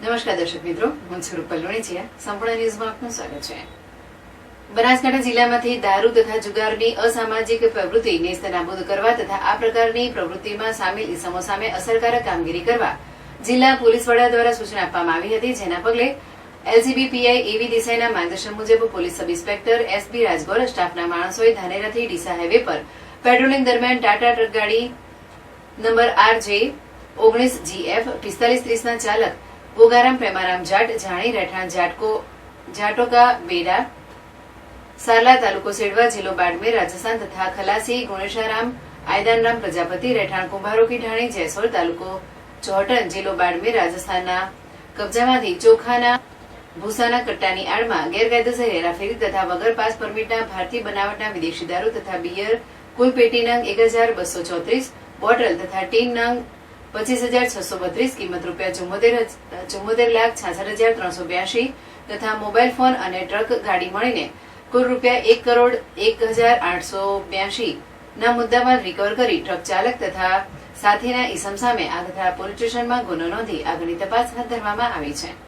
નમસ્કાર દર્શક મિત્રો, હું છું રૂપલ લોણીચિયા. સંપૂર્ણ ન્યૂઝમાં આપનું સ્વાગત છે. બનાસકાંઠા જિલ્લામાંથી દારૂ તથા જુગારની અસામાજિક પ્રવૃત્તિ નેસ્તનાબૂદ કરવા તથા આ પ્રકારની પ્રવૃત્તિમાં સામેલ ઇસમો સામે અસરકારક કામગીરી કરવા જિલ્લા પોલીસ વડા દ્વારા સૂચના આપવામાં આવી હતી. જેના પગલે એલસીબી પીઆઈ એવી દેસાઈના માર્ગદર્શન મુજબ police sub inspector SB Rajgor સ્ટાફના માણસોએ ધાનેરાથી ડીસા હાઈવે પર પેટ્રોલિંગ દરમિયાન ટાટા ટ્રક ગાડી નંબર RJ 19GF 4530 ના ચાલક ગોગારામ પ્રેમારામ જાટ જાણી રહેઠાણ જાટોકા બેડા સારલા તાલુકો સેડવા જિલ્લો બાડમેર રાજસ્થાન તથા ખલાસી ગુણેશારામ આયદાનરામ પ્રજાપતિ રહેઠાણ કુંભારોકી ઢાણી જેસોર તાલુકો ચોહટન જિલ્લો બાડમેર રાજસ્થાનના કબજામાંથી ચોખાના ભૂસાના કટ્ટાની આડમાં ગેરકાયદેસર હેરાફેરી તથા વગર પાસ પરમિટના ભારતીય બનાવટના વિદેશી દારૂ તથા બિયર કુલ પેટી નંગ 1234 બોટલ તથા ટીન નંગ 25,632 કિંમત ₹74,66,66,382 તથા મોબાઈલ ફોન અને ટ્રક ગાડી મળીને કુલ ₹1,01,0882 ના મુદ્દામાલ રિકવર કરી ટ્રક ચાલક તથા સાથીના ઇસમ સામે આ તથા પોલીસ સ્ટેશનમાં ગુનો નોંધી આગળની તપાસ હાથ ધરવામાં આવી છે.